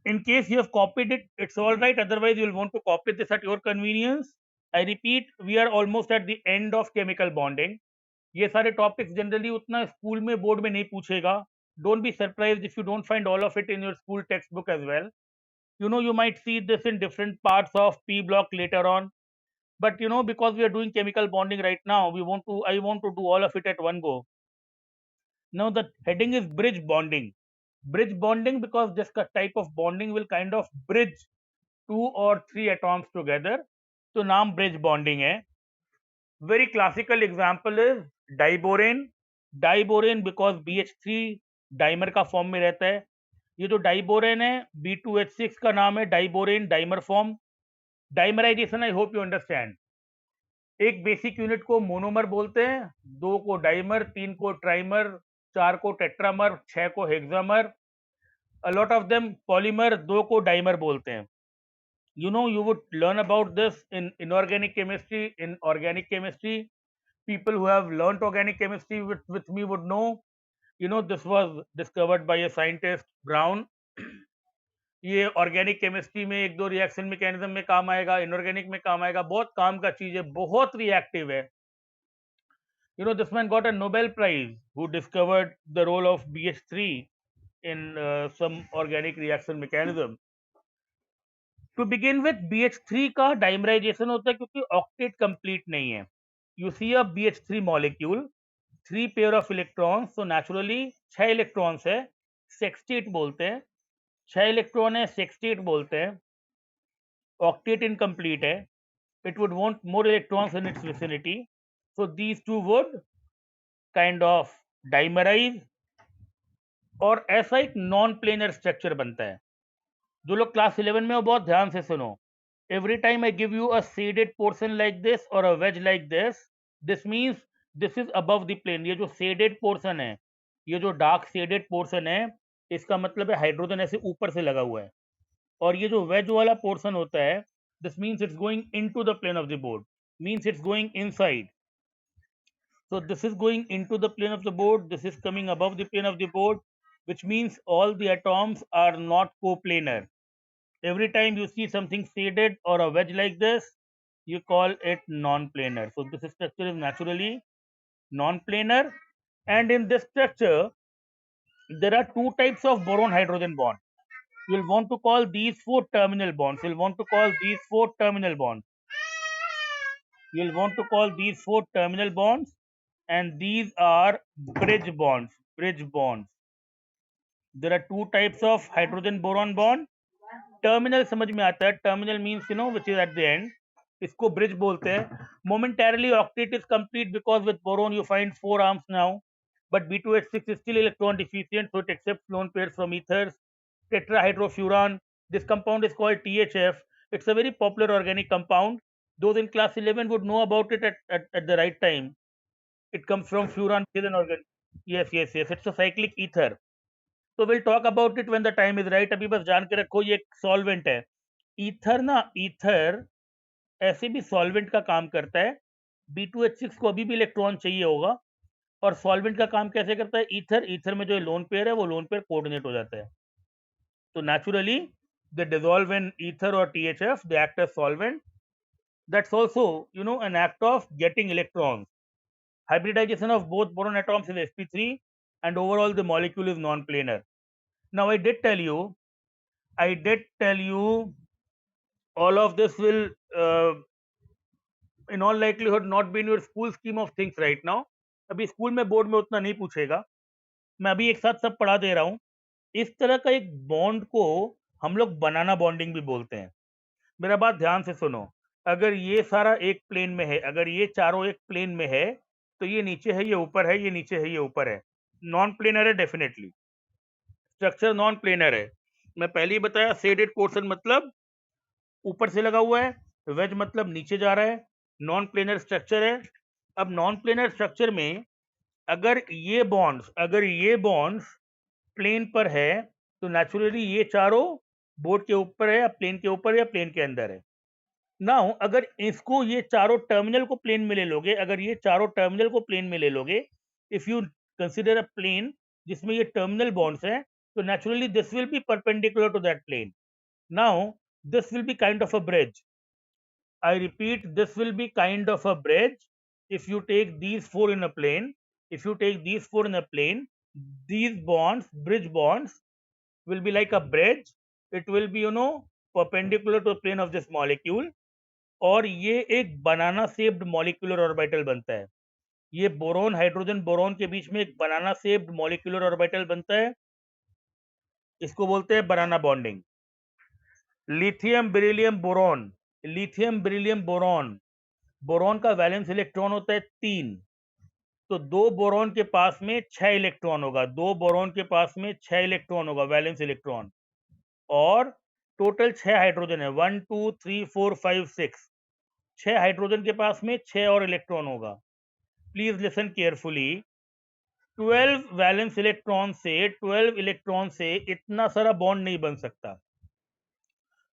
In case you have copied it, it's all right. Otherwise, you'll want to copy this at your convenience. I repeat, we are almost at the end of chemical bonding. ये सारे topics generally उतना school में board में नहीं पूछेगा. Don't be surprised if you don't find all of it in your school textbook as well. You might see this in different parts of P block later on. But because we are doing chemical bonding right now, I want to do all of it at one go. Now the heading is bridge bonding. Bridge bonding because this type of bonding will kind of bridge 2 or 3 atoms together. तो नाम bridge bonding है. Very classical example is diborane. Diborane because BH3 dimer का form में रहता है. ये जो diborane है B2H6 का नाम है diborane dimer form. Dimerisation I hope you understand. एक बेसिक यूनिट को मोनोमर बोलते हैं, 2 को डाइमर, 3 को ट्राइमर, 4 को टेट्रामर, 6 को हेक्सामर, a lot of them polymer, 2 को डाइमर बोलते हैं. You would learn about this in inorganic chemistry, in organic chemistry. People who have learned organic chemistry with me would know. This was discovered by a scientist Brown. ये organic chemistry में 1-2 reaction mechanism में काम आएगा, inorganic में काम आएगा, बहुत काम का चीज है, बहुत रिएक्टिव है. This man got a Nobel Prize who discovered the role of BH3 in some organic reaction mechanism. To begin with, BH3 का डाइमराइजेशन होता है क्योंकि ऑक्टेट कंप्लीट नहीं है. You see a BH3 molecule, 3 pair of electrons, so naturally 6 electrons है, sextet बोलते हैं. 6 electron है, सेक्सटेट बोलते हैं. ऑक्टेट इनकम्प्लीट है. It would want more electrons in its vicinity, so these two would kind of dimerize और ऐसा एक नॉन प्लेनर स्ट्रक्चर बनता है. जो लोग क्लास 11 में हो बहुत ध्यान से सुनो. Every time I give you a shaded portion like this or a wedge like this means this is above the plane. ये जो shaded portion है, ये जो डार्क shaded portion है, इसका मतलब है हाइड्रोजन ऐसे ऊपर से लगा हुआ है. और ये जो wedge वाला portion होता है, this means it's going into the plane of the board, means it's going inside. So this is going into the plane of the board, this is coming above the plane of the board, which means all the atoms are not coplanar. Every time you see something shaded or a wedge like this, you call it non-planar. So this structure is naturally non-planar, and in this structure there are 2 types of boron hydrogen bond. You will want to call these 4 terminal bonds. You will want to call these 4 terminal bonds. You will want to call these 4 terminal bonds, and these are bridge bonds. Bridge bonds. There are 2 types of hydrogen boron bond. Terminal समझ में आता है. Terminal means which is at the end. इसको bridge बोलते हैं. Momentarily octet is complete because with boron you find 4 arms now, but B2H6 is still electron deficient, so it accepts lone pairs from ethers. Tetrahydrofuran, this compound is called THF. It's a very popular organic compound. Those in class 11 would know about it at the right time. It comes from furan, which is an organic. Yes, it's a cyclic ether. तो will talk about it when the time is right. अभी बस जान के रखो ये एक solvent है. Ether ऐसे भी सॉल्वेंट का काम करता है. B2H6 को अभी भी इलेक्ट्रॉन चाहिए होगा. और सॉल्वेंट का काम कैसे करता है? ईथर में जो लोन पेयर है वो लोन पेयर कोऑर्डिनेट हो जाता है. तो naturally they dissolve in ether और THF, they act as solvent. That's also an act of getting electrons. Hybridization of both boron atoms is sp3, and overall the molecule is non-planar. Now I did tell you all of this will in all likelihood not be in your school scheme of things right now. अभी school में board में उतना नहीं पूछेगा. मैं अभी एक साथ सब पढ़ा दे रहा हूँ. इस तरह का एक बॉन्ड को हम लोग बनाना बॉन्डिंग भी बोलते हैं. मेरा बात ध्यान से सुनो. अगर ये सारा एक प्लेन में है, अगर ये चारों एक प्लेन में है, तो ये नीचे है, ये ऊपर है, ये नीचे है, ये ऊपर है. नॉन प्लेनर है डेफिनेटली. स्ट्रक्चर नॉन प्लेनर है. मैं पहले ही बताया शेडेड पोर्शन मतलब ऊपर से लगा हुआ है, वेज मतलब नीचे जा रहा है. नॉन प्लेनर स्ट्रक्चर है. अब नॉन प्लेनर स्ट्रक्चर में अगर ये बॉन्ड्स प्लेन पर है, तो नेचुरली ये चारों बोर्ड के ऊपर है, या प्लेन के ऊपर या प्लेन के अंदर है. नाउ अगर इसको ये चारों टर्मिनल को प्लेन में ले लोगे, if you consider a plane जिसमें ये टर्मिनल बॉन्ड्स हैं, So naturally this will be perpendicular to that plane. Now this will be kind of a bridge. I repeat, this will be kind of a bridge. If you take these four in a plane, if you take these four in a plane, these bonds, bridge bonds, will be like a bridge. It will be, perpendicular to the plane of this molecule. और ये एक बनाना shaped molecular orbital बनता है. ये boron hydrogen boron के बीच में एक बनाना shaped molecular orbital बनता है. इसको बोलते हैं बनाना bonding. Lithium beryllium boron, lithium beryllium boron, boron का वैलेंस इलेक्ट्रॉन होता है 3. तो दो बोरोन के पास में 6 इलेक्ट्रॉन होगा. दो बोरोन के पास में 6 इलेक्ट्रॉन होगा, वैलेंस इलेक्ट्रॉन. और टोटल 6 हाइड्रोजन है. 1 2 3 4 5 6. 6 हाइड्रोजन के पास में 6 और इलेक्ट्रॉन होगा. Please listen carefully. 12 valence electron से 12 इलेक्ट्रॉन से इतना सारा बॉन्ड नहीं बन सकता.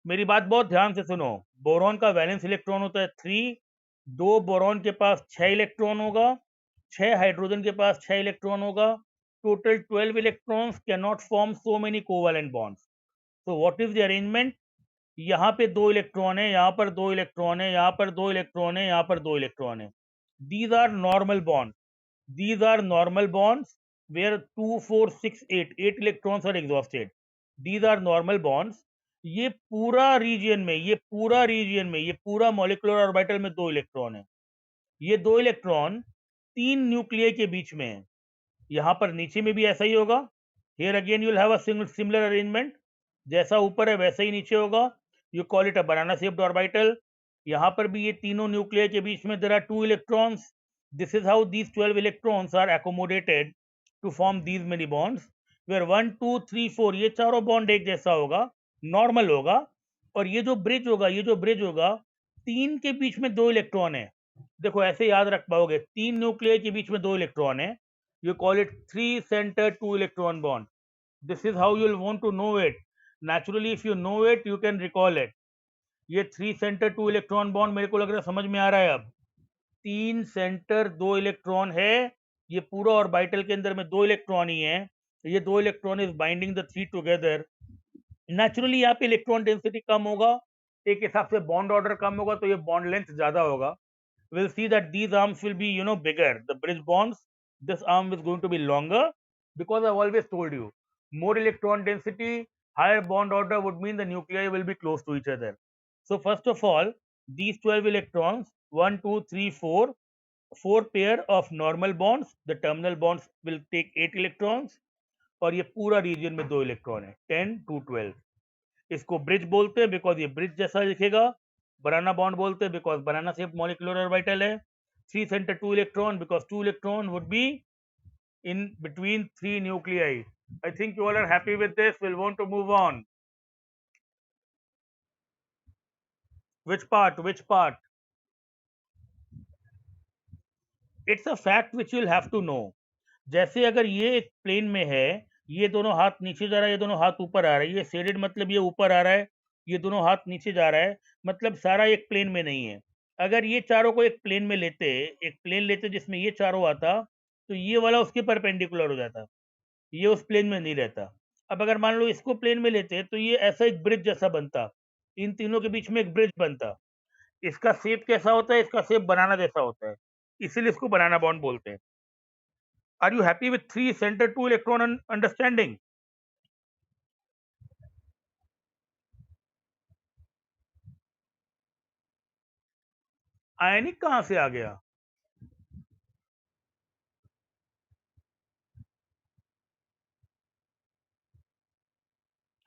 मेरी बात बहुत ध्यान से सुनो. बोरॉन का वैलेंस इलेक्ट्रॉन होता है 3. दो बोरॉन के पास 6 इलेक्ट्रॉन होगा. 6 हाइड्रोजन के पास 6 इलेक्ट्रॉन होगा. Total 12 electrons can not form so many covalent bonds. So what is the arrangement? यहाँ पे 2 इलेक्ट्रॉन है, यहाँ पर 2 इलेक्ट्रॉन है, यहाँ पर 2 इलेक्ट्रॉन है, यहाँ पर 2 इलेक्ट्रॉन है. These are normal bond. These are normal bonds where 2, 4, 6, 8 electrons are exhausted. These are normal bonds. ये पूरा रीजन में, ये पूरा मॉलिक्यूलर ऑर्बिटल में 2 इलेक्ट्रॉन है. ये 2 इलेक्ट्रॉन 3 न्यूक्लियर के बीच में है. यहाँ पर नीचे में भी ऐसा ही होगा. Here again you will have a similar arrangement. जैसा ऊपर है वैसा ही नीचे होगा. You call it a banana shaped orbital. यहाँ पर भी ये तीनों न्यूक्लियर के बीच में there are 2 electrons. This is how these 12 electrons are accommodated to form these many bonds, where 1 2 3 4 ये चारों बॉन्ड एक जैसा होगा, नॉर्मल होगा. और ये जो ब्रिज होगा, 3 के बीच में 2 इलेक्ट्रॉन है. देखो ऐसे याद रख पाओगे, 3 न्यूक्लियर के बीच में 2 इलेक्ट्रॉन है. You call it 3 center 2 electron bond. This is how you will want to know it. Naturally if you know it you can recall it. ये 3 center 2 electron bond मेरे को लग रहा है समझ में आ रहा है. अब 3 सेंटर 2 इलेक्ट्रॉन है. ये पूरा ऑर्बिटल के अंदर में 2 इलेक्ट्रॉन ही है. ये 2 electron is binding the 3 together. Naturally यहाँ पे इलेक्ट्रॉन डेंसिटी कम होगा, एक हिसाब से बॉन्ड ऑर्डर कम होगा, तो ये बॉन्ड लेंथ ज्यादा होगा. we'll see that these arms will be bigger, the bridge bonds. This arm is going to be longer because I've always told you more electron density, higher bond order would mean the nuclei will be close to each other. So first of all, these 12 electrons, 1 2 3 4, 4 pair of normal bonds, the terminal bonds will take 8 electrons. और ये पूरा reason में 2 electron है, 10 to 12. इसको bridge बोलते हैं because ये bridge जैसा दिखेगा. बनाना बॉन्ड बोलते हैं because banana shape molecular orbital है. 3 center 2 electron because 2 electron would be in between 3 nuclei. I think you all are happy with this. We'll want to move on. Which part? It's a fact which you'll have to know. जैसे अगर ये एक plane में है, ये दोनों हाथ नीचे जा रहा है, ये दोनों हाथ ऊपर आ रहा है. ये शेडेड मतलब ये ऊपर आ रहा है, ये दोनों हाथ नीचे जा रहा है, मतलब सारा एक प्लेन में नहीं है. अगर ये चारों को एक प्लेन में लेते, एक प्लेन लेते जिसमें ये चारों आता, तो ये वाला उसके परपेंडिकुलर हो जाता, ये उस प्लेन में नहीं रहता. अब अगर मान लो इसको प्लेन में लेते तो ये ऐसा एक ब्रिज जैसा बनता, इन तीनों के बीच में एक ब्रिज बनता. इसका शेप कैसा होता है? इसका शेप बनाना जैसा होता है, इसीलिए इसको बनाना बॉन्ड बोलते हैं. Are you happy with 3 center 2 electron understanding? आयनिक कहां से आ गया?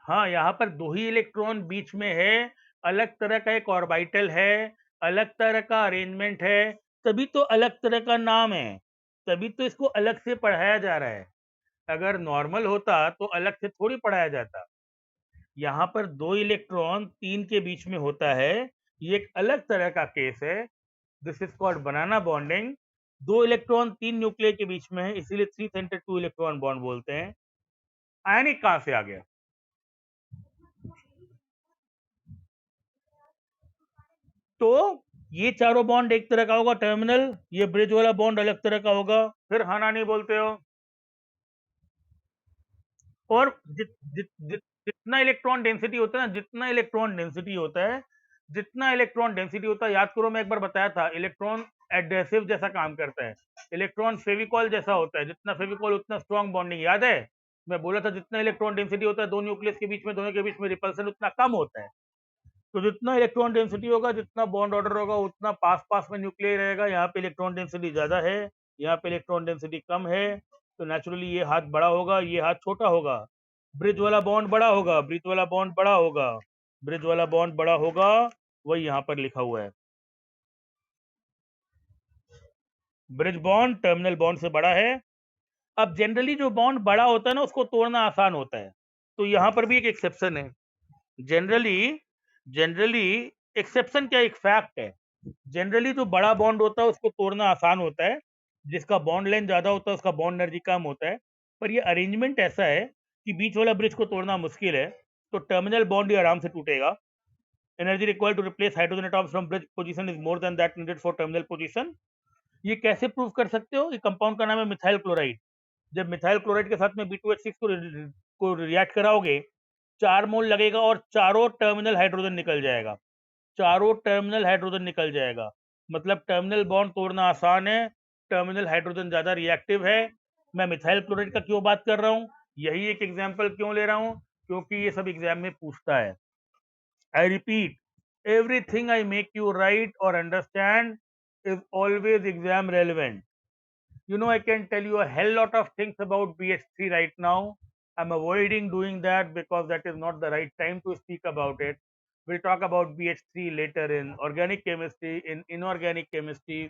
हाँ, यहाँ पर 2 ही इलेक्ट्रॉन बीच में है, अलग तरह का एक ऑर्बिटल है, अलग तरह का अरेंजमेंट है, तभी तो अलग तरह का नाम है, तभी तो इसको अलग से पढ़ाया जा रहा है. अगर नॉर्मल होता तो अलग से थोड़ी पढ़ाया जाता. यहाँ पर 2 इलेक्ट्रॉन 3 के बीच में होता है, ये एक अलग तरह का केस है. This is called banana bonding. 2 electron 3 nuclear के बीच में है, इसीलिए 3 सेंटर 2 इलेक्ट्रॉन बॉन्ड बोलते हैं. आयनिक कहां से आ गया? तो ये चारों बॉन्ड एक तरह का होगा टर्मिनल, ये ब्रिज वाला बॉन्ड अलग तरह का होगा. फिर हाँ ना नहीं बोलते हो? और जितना इलेक्ट्रॉन डेंसिटी होता है ना, जितना इलेक्ट्रॉन डेंसिटी होता है, जितना इलेक्ट्रॉन डेंसिटी होता है, याद करो मैं एक बार बताया था, इलेक्ट्रॉन एडेसिव जैसा काम करता है, इलेक्ट्रॉन फेविकॉल जैसा होता है, जितना फेविकॉल उतना स्ट्रॉन्ग बॉन्डिंग। याद है मैं बोला था जितना इलेक्ट्रॉन डेंसिटी होता है दो न्यूक्लियस के बीच में, दोनों के बीच में रिपल्सन उतना कम होता है। तो जितना इलेक्ट्रॉन डेंसिटी होगा, जितना बॉन्ड ऑर्डर होगा, उतना पास पास में न्यूक्लियर रहेगा। यहाँ पे इलेक्ट्रॉन डेंसिटी ज्यादा है, यहाँ पे इलेक्ट्रॉन डेंसिटी कम है, तो नेचुरली ये हाथ बड़ा होगा, ये हाथ छोटा होगा। ब्रिज वाला बॉन्ड बड़ा होगा, ब्रिज वाला बॉन्ड बड़ा होगा, ब्रिज वाला बॉन्ड बड़ा होगा, वही यहाँ पर लिखा हुआ है। ब्रिज बॉन्ड टर्मिनल बॉन्ड से बड़ा है। अब जनरली जो बॉन्ड बड़ा होता है ना, उसको तोड़ना आसान होता है, तो यहाँ पर भी एक एक्सेप्शन है। जनरली जनरली एक्सेप्शन क्या, एक फैक्ट है। जनरली जो बड़ा बॉन्ड होता है उसको तोड़ना आसान होता है, जिसका बॉन्ड लेंथ ज्यादा होता है उसका बॉन्ड एनर्जी कम होता है। पर ये अरेंजमेंट ऐसा है कि बीच वाला ब्रिज को तोड़ना मुश्किल है, तो टर्मिनल बॉन्ड ही आराम से टूटेगा। Energy required to replace hydrogen atoms from bridge position is more than that needed for terminal position. ये कैसे प्रूव कर सकते हो? ये कंपाउंड का नाम है मिथाइल क्लोराइड। जब मिथाइल क्लोराइड के साथ में B2H6 को रिएक्ट कराओगे, 4 मोल लगेगा और चारों टर्मिनल हाइड्रोजन निकल जाएगा, चारों टर्मिनल हाइड्रोजन निकल जाएगा। मतलब टर्मिनल बॉन्ड तोड़ना आसान है, टर्मिनल हाइड्रोजन ज्यादा रिएक्टिव है। मैं मिथाइल क्लोराइड का क्यों बात कर रहा हूँ, यही एक एग्जाम्पल क्यों ले रहा हूँ, क्योंकि ये सब एग्जाम में पूछता है। I repeat, everything I make you write or understand is always exam relevant. You know, I can tell you a hell lot of things about BH3 right now. I'm avoiding doing that because that is not the right time to speak about it. We'll talk about BH3 later in organic chemistry, in inorganic chemistry.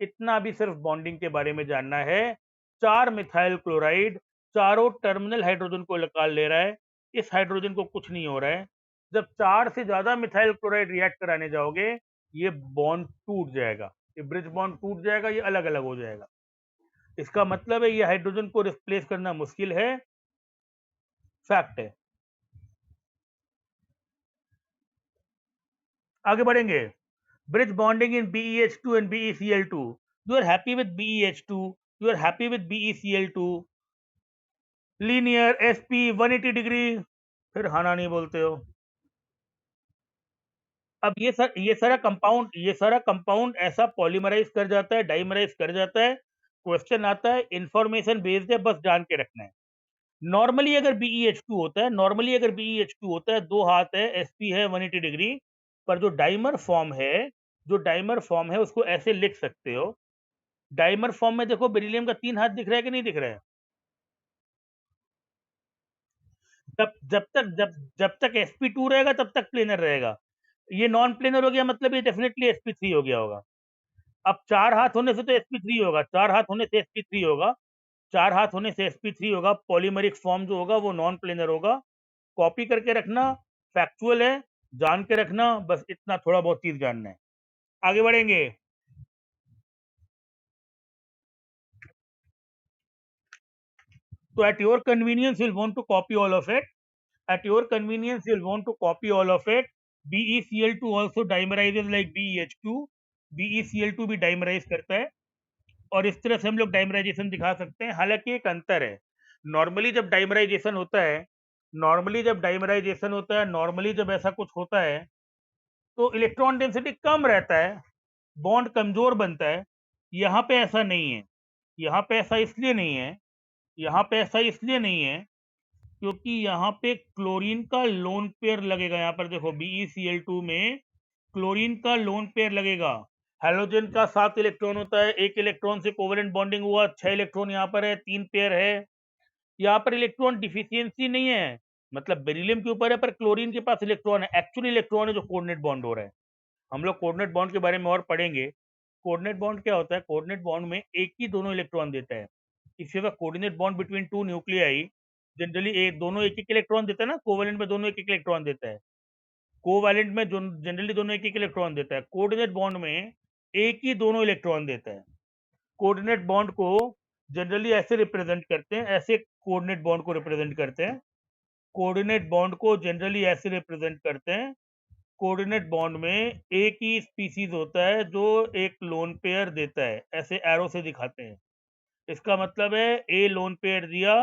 इतना भी सिर्फ bonding के बारे में जानना है। 4 methyl chloride चारों terminal hydrogen को निकाल ले रहा है, इस हाइड्रोजन को कुछ नहीं हो रहा है। जब 4 से ज्यादा मिथाइल क्लोराइड रिएक्ट कराने जाओगे, ये बॉन्ड टूट जाएगा, ये ब्रिज बॉन्ड टूट जाएगा, ये अलग अलग हो जाएगा। इसका मतलब है ये हाइड्रोजन को रिप्लेस करना मुश्किल है, फैक्ट है। आगे बढ़ेंगे। Bridge bonding in BeH2 and BeCl2। You are happy with BeH2, you are happy with BeCl2, linear sp 180 degree, फिर हाना नहीं बोलते हो। अब ये सारा कंपाउंड ऐसा पॉलीमराइज कर जाता है, डाइमराइज कर जाता है। क्वेश्चन आता है, इंफॉर्मेशन बेस्ड है, बस जान के रखना है। नॉर्मली अगर BeH2 होता है, नॉर्मली अगर BeH2 होता है, 2 हाथ है, sp है 180 डिग्री, पर जो डाइमर फॉर्म है, जो डाइमर फॉर्म है उसको ऐसे लिख सकते हो। डाइमर फॉर्म में देखो बेरिलियम का 3 हाथ दिख रहा है कि नहीं दिख रहा है? जब जब तक sp2 रहेगा तब तक प्लेनर रहेगा। ये नॉन प्लेनर हो गया, मतलब ये डेफिनेटली sp3 हो गया होगा। अब 4 हाथ होने से तो sp3 होगा, 4 हाथ होने से sp3 होगा, 4 हाथ होने से sp3 होगा। पॉलीमरिक फॉर्म जो होगा वो नॉन प्लेनर होगा। कॉपी करके रखना, फैक्चुअल है, जान के रखना, बस इतना थोड़ा बहुत चीज जानना है। आगे बढ़ेंगे। तो at your convenience you'll want to copy all of it. At your convenience you'll want to copy all of it. BeCl2 also dimerizes like BeH2, BeCl2 भी डाइमराइज करता है, और इस तरह से हम लोग डाइमराइजेशन दिखा सकते हैं। हालांकि एक अंतर है, नॉर्मली जब डाइमराइजेशन होता है, नॉर्मली जब ऐसा कुछ होता है तो इलेक्ट्रॉन डेंसिटी कम रहता है, बॉन्ड कमजोर बनता है। यहाँ पे ऐसा नहीं है, यहाँ पे ऐसा इसलिए नहीं है, यहाँ पे ऐसा इसलिए नहीं है क्योंकि यहाँ पे क्लोरीन का लोन पेयर लगेगा। यहाँ पर देखो BeCl2 में क्लोरीन का लोन पेयर लगेगा। हेलोजन का 7 इलेक्ट्रॉन होता है, एक इलेक्ट्रॉन से कोवेलेंट बॉन्डिंग हुआ, 6 इलेक्ट्रॉन यहाँ पर है, 3 पेयर है। यहाँ पर इलेक्ट्रॉन डिफिशियंसी नहीं है, मतलब बेरिलियम के ऊपर है, पर क्लोरीन के पास इलेक्ट्रॉन है, एक्चुअली इलेक्ट्रॉन है जो कोऑर्डिनेट बॉन्ड हो रहा है। हम लोग कोऑर्डिनेट बॉन्ड के बारे में और पढ़ेंगे। कोऑर्डिनेट बॉन्ड क्या होता है? कोऑर्डिनेट बॉन्ड में एक ही दोनों इलेक्ट्रॉन देता है। If you have a coordinate bond between two nuclei, generally दोनों एक एक इलेक्ट्रॉन देता है ना, कोवेलेंट में दोनों एक एक इलेक्ट्रॉन देता है, कोवैलेंट में जनरली दोनों एक एक इलेक्ट्रॉन देता है, कोऑर्डिनेट बॉन्ड में एक ही दोनों इलेक्ट्रॉन देता है। कोऑर्डिनेट बॉन्ड को जनरली ऐसे रिप्रेजेंट करते हैं, ऐसे कोऑर्डिनेट बॉन्ड को रिप्रेजेंट करते हैं, कोऑर्डिनेट बॉन्ड को जनरली ऐसे रिप्रेजेंट करते हैं। कोऑर्डिनेट बॉन्ड में एक ही स्पीसीज होता है जो एक लोन पेयर देता है, ऐसे एरो से दिखाते हैं। इसका मतलब है ए लोन पेयर दिया,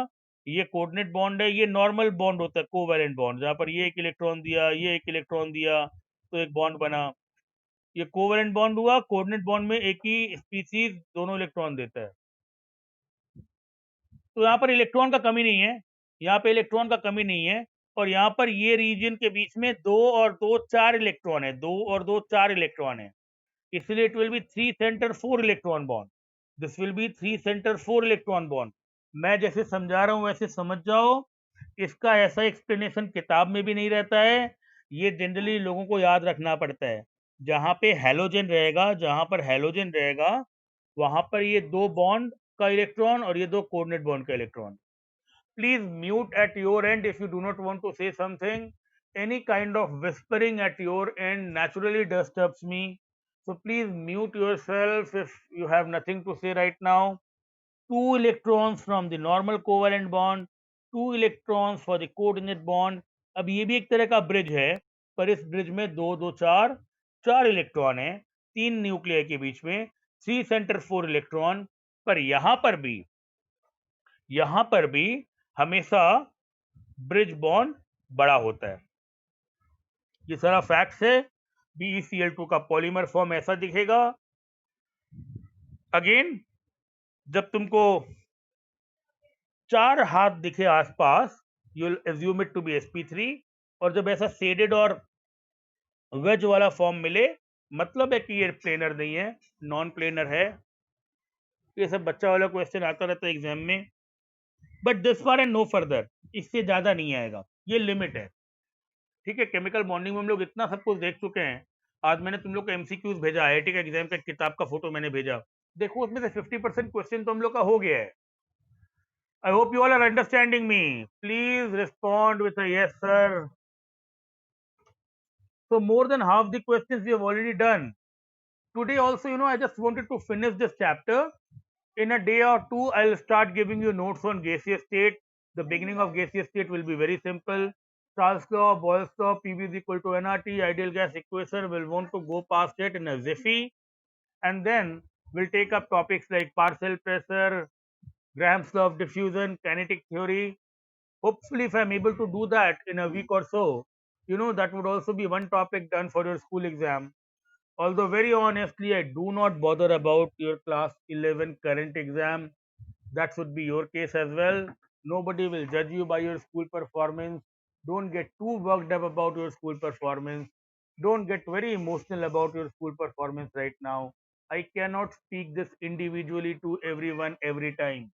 ये कोऑर्डिनेट बॉन्ड है, ये नॉर्मल बॉन्ड होता है, कोवैलेंट बॉन्ड, जहां पर ये एक इलेक्ट्रॉन दिया, ये एक इलेक्ट्रॉन दिया, तो एक बॉन्ड बना। ये कोवैलेंट बॉन्ड हुआ। कोऑर्डिनेट बॉन्ड में एक ही स्पीसीज दोनों इलेक्ट्रॉन देता है। तो यहाँ पर इलेक्ट्रॉन का कमी नहीं है, यहाँ पे इलेक्ट्रॉन का कमी नहीं है। और यहाँ पर ये रीजन के बीच में 2 और 2 4 इलेक्ट्रॉन है, 2 और 2 4 इलेक्ट्रॉन है, इसलिए it will be 3 centre 4 electron bond. This will be 3 centre 4 electron bond. मैं जैसे समझा रहा हूँ वैसे समझ जाओ। इसका ऐसा एक्सप्लेनेशन किताब में भी नहीं रहता है, ये जनरली लोगों को याद रखना पड़ता है। जहाँ पे हैलोजन रहेगा, जहाँ पर हैलोजन रहेगा, वहां पर ये 2 बॉन्ड का इलेक्ट्रॉन और ये 2 कोऑर्डिनेट बॉन्ड का electron. Please mute at your end if you do not want to say something. Any kind of whispering at your end naturally disturbs me. So please mute yourself if you have nothing to say right now. 2 electrons from the normal covalent bond, 2 electrons for the coordinate bond. अब ये भी एक तरह का bridge है, पर इस bridge में 2 2 4 4 इलेक्ट्रॉन है, 3 न्यूक्लियर के बीच में, 3 सेंटर 4 इलेक्ट्रॉन। पर यहां पर भी हमेशा ब्रिज बॉन्ड बड़ा होता है। ये सारा फैक्ट्स है। BeCl2 का पॉलीमर फॉर्म ऐसा दिखेगा। अगेन, जब तुमको 4 हाथ दिखे आसपास, you will assume it to be sp3। और जब ऐसा शेडेड और वेज वाला फॉर्म मिले, मतलब है कि ये प्लेनर नहीं है, नॉन प्लेनर है। ये सब बच्चा वाला क्वेश्चन आता रहता है एग्जाम में, but this far and no further, इससे ज्यादा नहीं आएगा, ये लिमिट है। ठीक है, केमिकल बॉन्डिंग में हम लोग इतना सब कुछ देख चुके हैं। आज मैंने तुम लोग को एमसीक्यूज भेजा, आईआईटी का एग्जाम का किताब का फोटो मैंने भेजा, देखो उसमें से 50% क्वेश्चन तो हम लोग का हो गया है। I hope you all are understanding me. Please respond with a yes sir. So more than half the questions we have already done. Today also, I just wanted to finish this chapter. In a day or two, I'll start giving you notes on gaseous state. The beginning of gaseous state will be very simple. Charles law, Boyle's law, PV is equal to nRT, ideal gas equation. We'll want to go past it in a jiffy. And then we'll take up topics like partial pressure, Graham's law of diffusion, kinetic theory. Hopefully, if I'm able to do that in a week or so, that would also be one topic done for your school exam. Although very honestly, I do not bother about your class 11 current exam. That should be your case as well. Nobody will judge you by your school performance. Don't get too worked up about your school performance. Don't get very emotional about your school performance right now. I cannot speak this individually to everyone every time.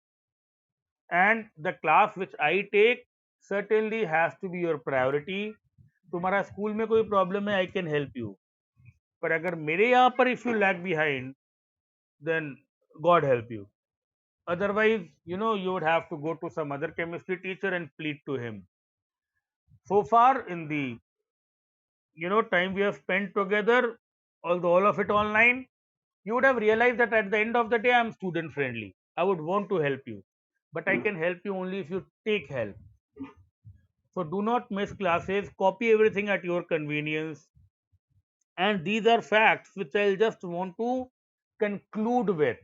And the class which I take certainly has to be your priority. तुम्हारा school में कोई problem है, I can help you, पर अगर मेरे यहाँ पर if you lag behind, then God help you. Otherwise, you would have to go to some other chemistry teacher and plead to him. So far in the time we have spent together, although all of it online, you would have realized that at the end of the day I'm student friendly. I would want to help you, but I can help you only if you take help. So do not miss classes, copy everything at your convenience. And these are facts which I'll just want to conclude with.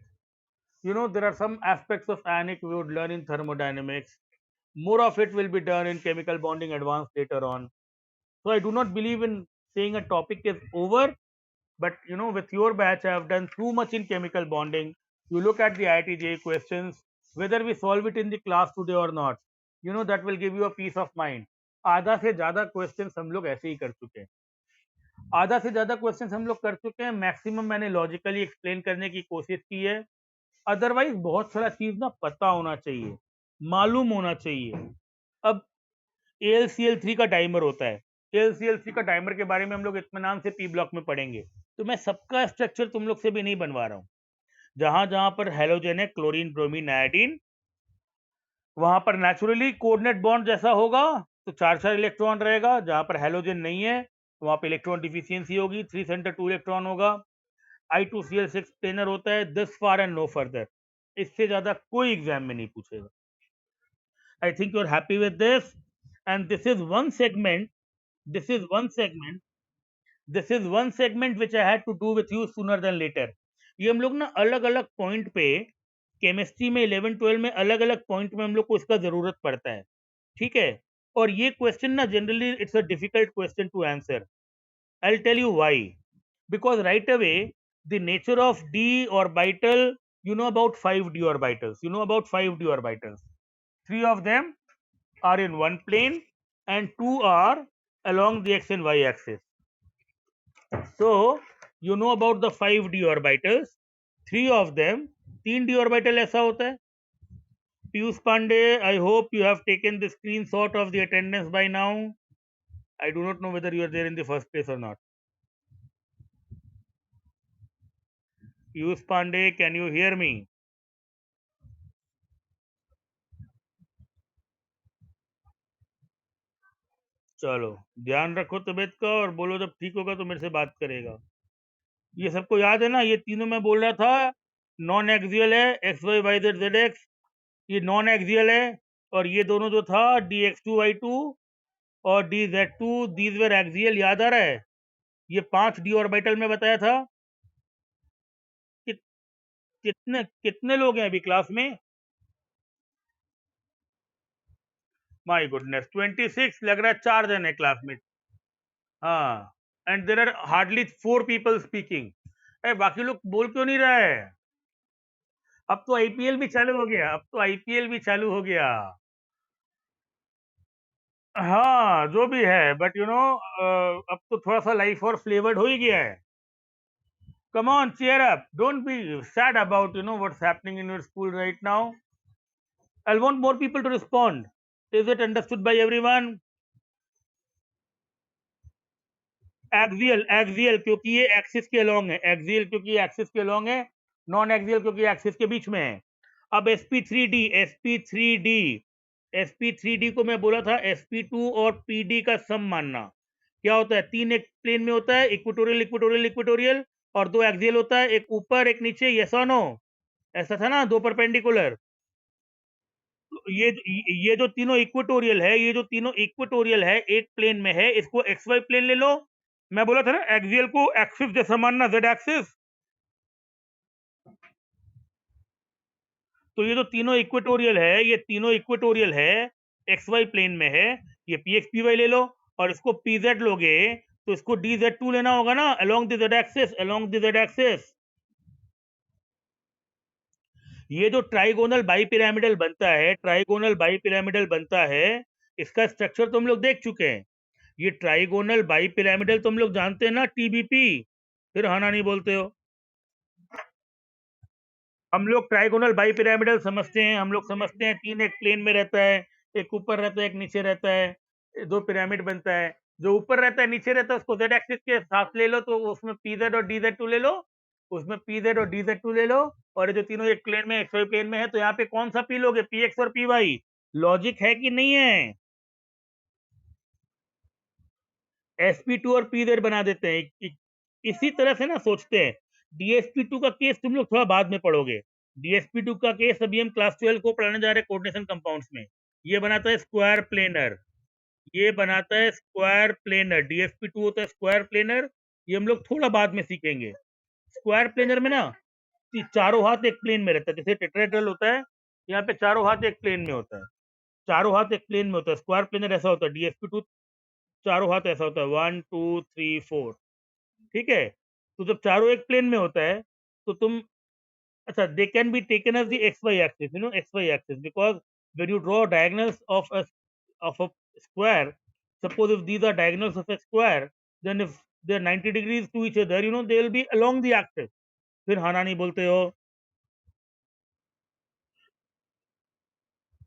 There are some aspects of ionic we would learn in thermodynamics. More of it will be done in chemical bonding advanced later on. So I do not believe in saying a topic is over, but with your batch, I have done too much in chemical bonding. You look at the IIT questions, whether we solve it in the class today or not, that will give you a peace of mind. आधा से ज्यादा questions हम लोग ऐसे ही कर चुके हैं, आधा से ज्यादा क्वेश्चंस हम लोग कर चुके हैं। मैक्सिमम मैंने लॉजिकली एक्सप्लेन करने की कोशिश की है। अदरवाइज बहुत सारा चीज ना पता होना चाहिए, मालूम होना चाहिए। अब AlCl3 का डाइमर होता है, AlCl3 का डाइमर के बारे में हम लोग इत्मीनान से पी ब्लॉक में पढ़ेंगे, तो मैं सबका स्ट्रक्चर तुम लोग से भी नहीं बनवा रहा हूँ। जहां जहां पर हेलोजन है, क्लोरीन, ब्रोमीन, आयोडीन, वहां पर नेचुरली कोऑर्डिनेट बॉन्ड जैसा होगा, तो 4 इलेक्ट्रॉन रहेगा। जहां पर हेलोजन नहीं है, तो वहां पर इलेक्ट्रॉन डिफिशियंसी होगी, 3 सेंटर 2 इलेक्ट्रॉन होगा। I2Cl6 प्लेनर होता है, this far and no further. इससे ज्यादा कोई एग्जाम में नहीं पूछेगा। I think you're happy with this, and this is one segment which I had to do with you sooner than later. ये हम लोग ना अलग अलग पॉइंट पे केमिस्ट्री में 11-12 में अलग अलग पॉइंट में हम लोग को इसका जरूरत पड़ता है, ठीक है। और ये क्वेश्चन ना generally it's a difficult question to answer. I'll tell you why. Because right away, the nature of d orbital, you know about 5d orbitals. You know about 5d orbitals. 3 of them are in one plane and 2 are along the x and y axis. So, you know about the 5d orbitals. 3 of them, 3d orbital ऐसा होता है. Piyush Pandey, I hope you have taken the screenshot of the attendance by now. I do not know whether you are there in the first place or not. Piyush Pandey, can you hear me? चलो, ध्यान रखो तबीयत का और बोलो जब ठीक होगा तो मेरे से बात करेगा. ये सबको याद है ना, ये तीनों मैं बोल रहा था नॉन एक्सियल है, x y y z z x, ये नॉन एक्सियल है. और ये दोनों जो था d x two y two और d z two, these were axial. याद आ रहा है? ये 5 डी ऑर्बिटल में बताया था. कि, कितने कितने लोग हैं अभी क्लास में? My goodness, 26. लग रहा है 4 जन है क्लास में. हाँ, and there are hardly 4 people speaking. बाकी लोग बोल क्यों नहीं रहा है? अब तो आईपीएल भी चालू हो गया, अब तो आईपीएल भी चालू हो गया. हाँ, जो भी है, बट यू नो अब तो थोड़ा सा लाइफ और फ्लेवर्ड हो ही गया है. Come on, cheer up, don't be sad about what's happening in your school right now. I want more people to respond. Is it understood by everyone? Axial, axial क्योंकि ये एक्सिस के along है. Axial क्योंकि axis के along है. Non axial क्योंकि axis के बीच में है. अब sp3d, sp3d, sp3d को मैं बोला था sp2 और pd का सम मानना. क्या होता है? 3 एक प्लेन में होता है, इक्वेटोरियल इक्वेटोरियल इक्वेटोरियल, और 2 एक्सियल होता है, एक ऊपर एक नीचे. यस और नो? ऐसा था ना, 2 परपेंडिकुलर. ये जो तीनों इक्वेटोरियल है, ये जो तीनों इक्वेटोरियल है, एक प्लेन में है, इसको एक्स वाई प्लेन ले लो. मैं बोला था ना एक्सियल को एक्सिस जैसा मानना, जेड एक्सिस. तो ये जो तीनों इक्वेटोरियल है, ये तीनों इक्वेटोरियल है, एक्स वाई प्लेन में है. ये पी एक्स पी वाई ले लो, और इसको पी जेड लोगे तो इसको डी जेड टू लेना होगा ना, along the Z axis, along the Z axis. ये जो ट्राइगोनल बाइपिरामिडल बनता है, ट्राइगोनल बाइपिरामिडल बनता है, इसका स्ट्रक्चर तुम लोग देख चुके हैं. ये ट्राइगोनल बाइपिरामिडल तुम लोग जानते हैं ना, टीबीपी. फिर हाँ ना नहीं बोलते हो. हम लोग ट्राइगोनल बाइपिरामिडल समझते हैं. हम लोग समझते हैं 3 एक प्लेन में रहता है, एक ऊपर रहता है, एक नीचे रहता है, 2 पिरामिड बनता है. जो ऊपर रहता है नीचे रहता है उसको जेड एक्सिस के साथ ले लो, तो उसमें पी जेड और डी जेड टू ले लो, उसमें पी जेड और डी जेड टू ले लो. और ये जो तीनों एक प्लेन में, एक्स वाई प्लेन में है, तो यहाँ पे कौन सा पी लोगे? पी एक्स और पी वाई. लॉजिक है कि नहीं है? sp2 और pz बना देते हैं. इसी तरह से ना सोचते हैं. dsp2 का केस तुम लोग थोड़ा बाद में पढ़ोगे. dsp2 का केस अभी हम क्लास 12 को पढ़ने जा रहे हैं कोऑर्डिनेशन कंपाउंड्स में. ये बनाता है स्क्वायर प्लेनर, ये बनाता है स्क्वायर प्लेनर. dsp2 होता है स्क्वायर प्लेनर. ये हम लोग थोड़ा बाद में सीखेंगे. स्क्वायर प्लेनर में ना चारों हाथ एक प्लेन में रहता है, जैसे टेट्राहेड्रल होता है, यहाँ पे चारों हाथ एक प्लेन में होता है. चारों हाथ एक प्लेन में होता है. स्क्वायर प्लेनर ऐसा होता है. dsp2 चारों हाथ ऐसा होता है, 1 2 3 4. ठीक है. तो जब चारों एक प्लेन में होता है तो तुम, अच्छा, they can be taken as the X Y axis, X Y axis, because when you draw diagonals of a square, suppose if these are diagonals of a square, then if they are 90 degrees to each other, they will be along the axis. फिर हाँ ना नहीं बोलते हो.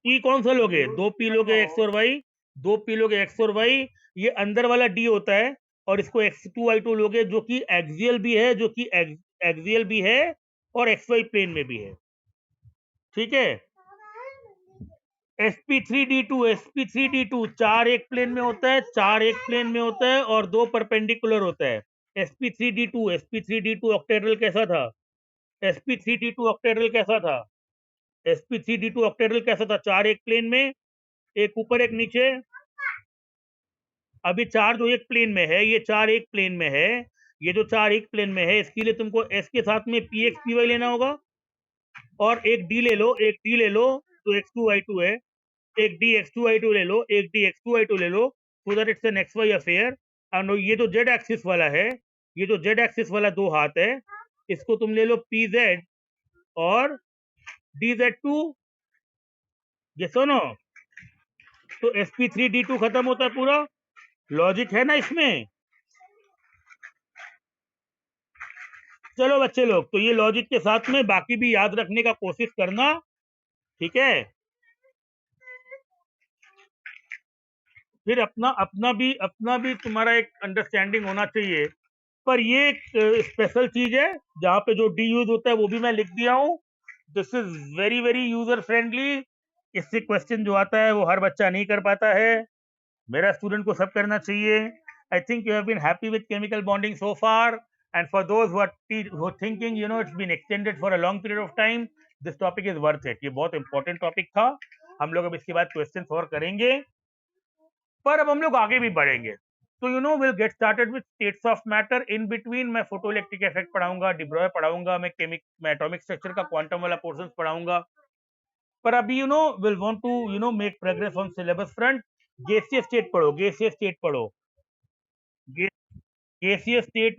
P कौन सा लोगे? 2 P लोगे एक्स और वाई, 2 पी लोगे एक्स और वाई. ये अंदर वाला डी होता है, और इसको x2y2 लोगे, जो कि एक्सियल भी है, जो कि एक्सियल भी है और एक्स वाई प्लेन में भी है. ठीक है. sp3d2, sp3d2 चार एक प्लेन में होता है, चार एक प्लेन में होता है और 2 परपेंडिकुलर होता है. sp3d2, sp3d2 ऑक्टेड्रल कैसा था? sp3d2 ऑक्टेड्रल कैसा था? sp3d2 ऑक्टेड्रल कैसा था? चार एक प्लेन में, एक ऊपर एक नीचे. अभी चार जो एक प्लेन में है, ये चार एक प्लेन में है, ये जो चार एक प्लेन में है, इसके लिए तुमको एस के साथ में पी एक्स पी वाई लेना होगा. और एक डी ले लो, एक डी ले लो तो x2y2 है, एक डी x2y2 ले लो, एक डी x2y2 ले लो, so that it's an xy affair. And ये जो z एक्सिस वाला है, ये जो z एक्सिस वाला दो हाथ है, इसको तुम ले लो pz और dz2, ये सुनो, तो sp3d2 खत्म होता है पूरा। लॉजिक है ना इसमें? चलो बच्चे लोग, तो ये लॉजिक के साथ में बाकी भी याद रखने का कोशिश करना, ठीक है? फिर अपना भी तुम्हारा एक अंडरस्टैंडिंग होना चाहिए। पर ये एक स्पेशल चीज है जहां पे जो डी यूज होता है वो भी मैं लिख दिया हूं। This is very very user friendly. इससे क्वेश्चन जो आता है वो हर बच्चा नहीं कर पाता है, मेरा स्टूडेंट को सब करना चाहिए। I think you have been happy with chemical bonding so far, and for those who are thinking you know it's been extended for a long period of time, this topic is worth it. ये बहुत important topic था। हम लोग अब इसके बाद question और करेंगे, पर अब हम लोग आगे भी बढ़ेंगे। तो you know will get started with states of matter. In between मैं फोटोइलेक्ट्रिक इफेक्ट पढ़ाऊंगा, डिब्रॉय पढ़ाऊंगा, मैं एटॉमिक स्ट्रक्चर का क्वांटम वाला पोर्शन पढ़ाऊंगा। पर अभी you know will want to you know make progress on syllabus front. गैसीय स्टेट पढ़ो, गैसीय स्टेट पढ़ो, गैसीय स्टेट